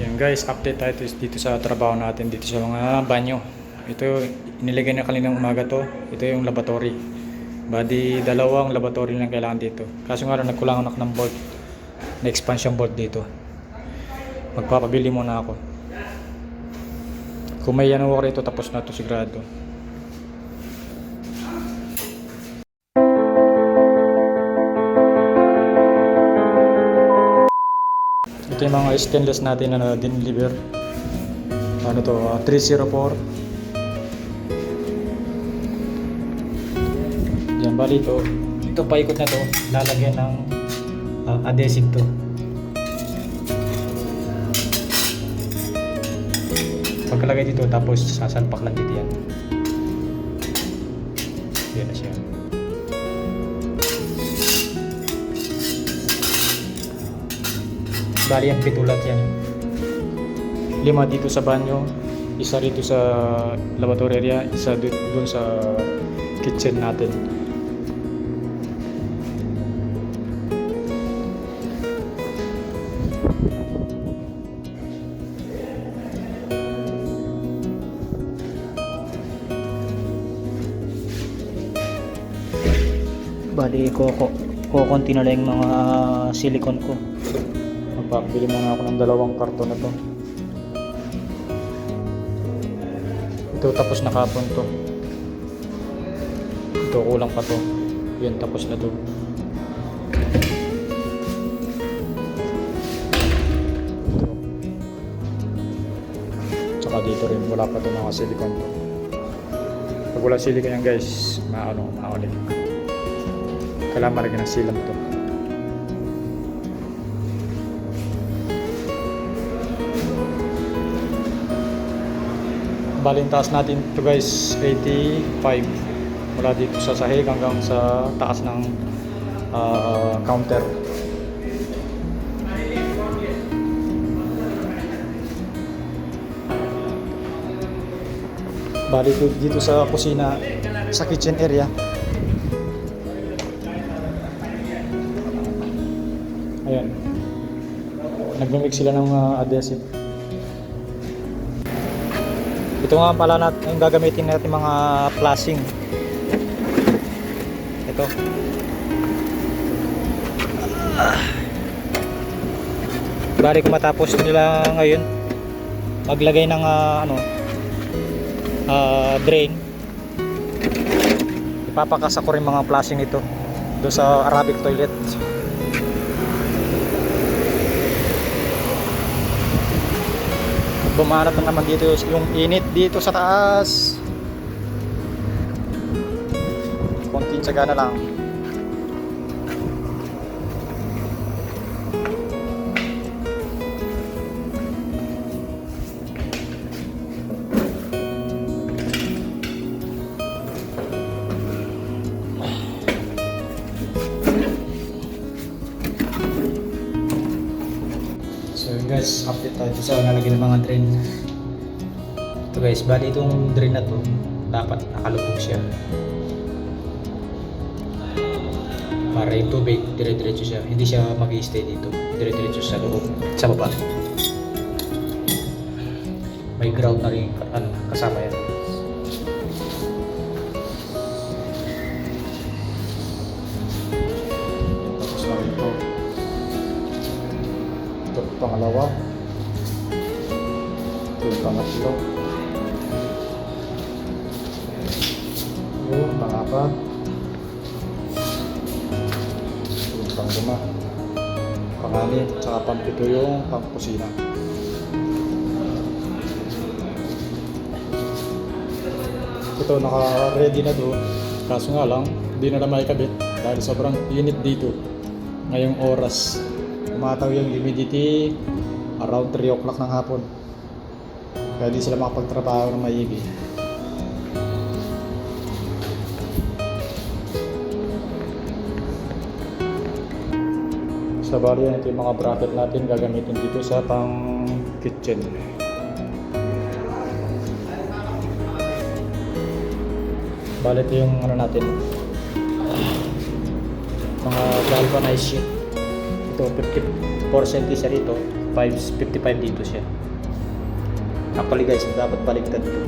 Yan guys, update tayo dito sa trabaho natin dito sa mga banyo. Ito, inilagay na kaninang umaga to. Ito yung laboratory. Bali, dalawang laboratory lang kailangan dito. Kaso nga lang nagkulangan ako ng board. Na expansion board dito. Magpapabili muna ako. Kung may yan ako rito, tapos na to sigurado. Ito yung mga stainless natin na dineliver. Ano to? 304. Yan, bali ito. Ito paikot na to. Lalagyan ng adhesive to. Pagkalagay dito, tapos sasalpak lang dito yan. Yan na siya. Bali ang pitulat yan. 5 dito sa banyo, isa rito sa laboratory area, isa doon sa kitchen natin. Bali, kukunti na lang yung mga silicone ko. Magpapabili muna ako ng 2 karton na to. Ito tapos na kapon to. Ito kulang pa to. Yan tapos na to. Ito. Tsaka dito rin wala pa to mga silicone to. Pag wala silicone yan guys, maulit. Kailangan maragyan ng silang to. Baling taas natin ito guys, 85. Mula dito sa sahig hanggang sa taas ng counter. Bali dito sa kusina, sa kitchen area. Ayan. Nagmimix sila ng adhesive. Ito nga pala yung gagamitin natin mga flashing. Ito. Bali kung matapos nila ngayon maglagay ng drain, ipapakas ako rin mga flashing nito doon sa Arabic toilet. Bumanat na naman dito yung init dito sa taas. Konting tsaga na lang. So guys, update tayo sa nalagyan ng mga drain. Ito guys, bali itong drain na to dapat nakalubog siya para yung tubig dire-diretso siya, hindi siya mag-i-stay dito, dire-diretso sa loob, sa baba. May ground na rin kasama yan. Tapos na ito. Ito pangalawa. Ito yung pangatlo. Yung pang-4. Yung pang-5. Pang-6. Tsaka pang-7 yung pang-kusina. Ito naka-ready na to. Kaso nga lang, hindi na lang maikabit dahil sobrang init dito. Ngayong oras. Umataw yung humidity around 3 o'clock ng hapon. Kaya di sila makapagtrabaho ng maigi. Sa bali yan, ito yung mga bracket natin gagamitin dito sa pang kitchen. Bali ito yung natin, mga galvanized sheet. Ito 50% isa rito, 555 dito siya. Actually guys, dapat baliktad to.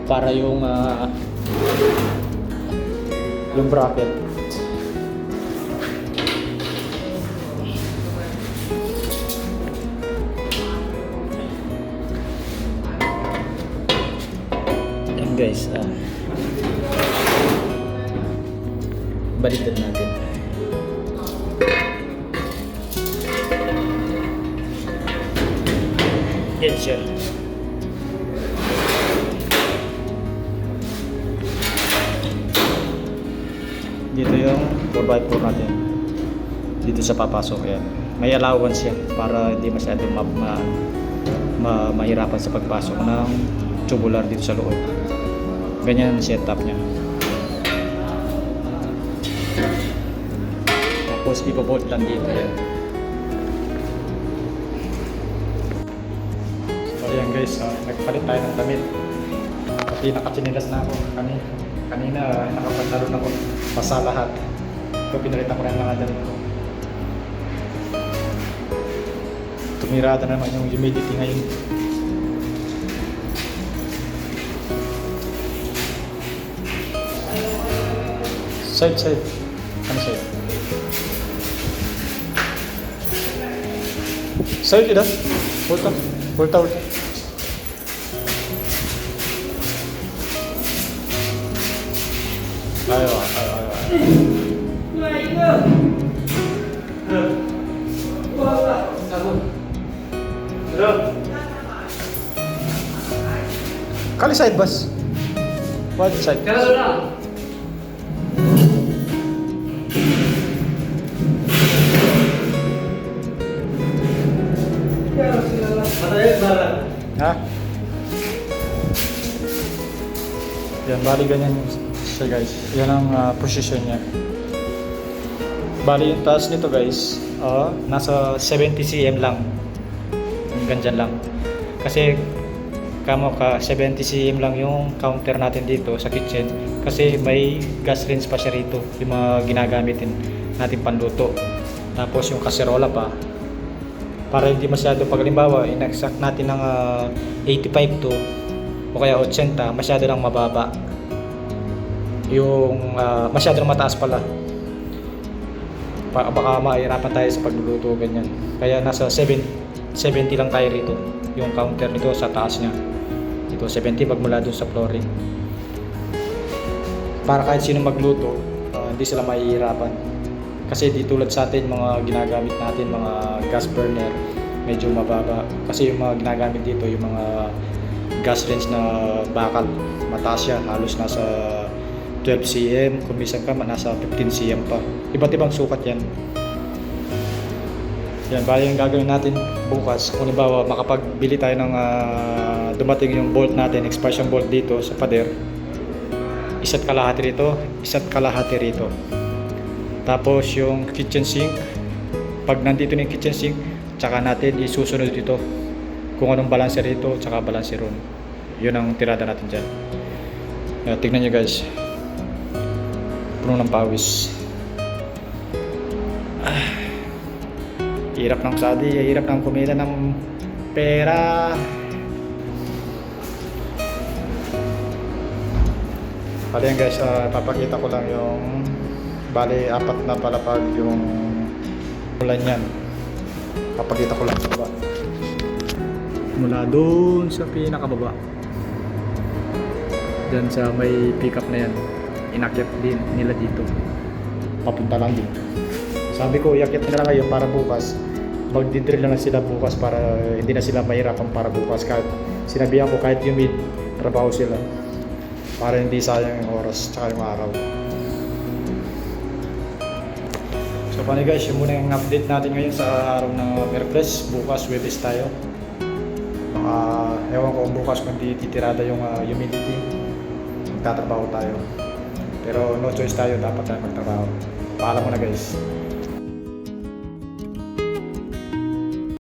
Para yung bracket. Yan guys, baliktad natin. Yan siya. Dito yung 4x4 natin. Dito sa papasok yan. May allowance yan para hindi masyadong mahirapan sa pagpasok ng tubular dito sa loob. Ganyan ang setup niya. Tapos ipobolt lang dito yan. So yan guys, nagpalit tayo ng damit. Pati nakachinilas na ako kanina nakapagtalon ako basa lahat. Ito pinalitan ko na yung mga damit ko. Tumirada naman yung humidity ngayon. Side. Ano side? Side dah. Volta. Ayo. Kali side bus. What side? Ha? Yan, bali ganyan siya guys. Yan ang position niya. Bali yung taas nito guys, nasa 70 cm lang. Hanggang dyan lang. Kasi kamo ka 70 cm lang yung counter natin dito sa kitchen. Kasi may gas range pa siya rito. Yung mga ginagamitin natin panluto. Tapos yung kaserola pa. Para hindi masyado, pag halimbawa in-exact natin ng 85 to o kaya 80, masyado lang mababa yung masyado lang mataas pala, baka mahirapan tayo sa pagluluto ganyan. Kaya nasa 70 lang tayo rito yung counter nito sa taas nya. Ito 70 pagmula dun sa flooring, para kahit sino magluto hindi sila mahihirapan. Kasi di tulad sa atin, mga ginagamit natin, mga gas burner, medyo mababa. Kasi yung mga ginagamit dito, yung mga gas range na bakal, mataas yan, halos nasa 12 cm, kung minsan ka nasa 15 cm pa. Iba't ibang sukat yan. Yan, bali yung gagawin natin bukas. Kung halimbawa, makapagbili tayo ng dumating yung bolt natin, expansion bolt dito sa pader. Isa't kalahati rito. Tapos yung kitchen sink, pag nandito na yung kitchen sink, tsaka natin isusunod dito kung anong balancer rito, tsaka balancer ron. Yun ang tirada natin dyan. Tignan nyo guys, puno ng pawis. Hirap ng sadi, hirap ng kumita ng pera. Pala yan guys, papakita ko lang yung bali, 4 na palapag yung ulan yan. Papakita ko lang sa baba. Mula doon sa pinakababa. Diyan sa may pick up na yan. Inakyat din nila dito. Papunta lang dito. Sabi ko, iakyat nila ngayon para bukas. Magdidrill na lang sila bukas para hindi na sila mahirapan para bukas. Kahit sinabihan ko kahit humid, trabaho sila. Para hindi sayang yung oras tsaka yung araw. So paano guys, yun muna yung update natin ngayon sa araw ng Miyerkules. Bukas Huwebes tayo. Ewan ko kung bukas kung titirada yung humidity, magtatrabaho tayo. Pero no choice tayo, dapat tayo magtrabaho. Paalam mo na guys.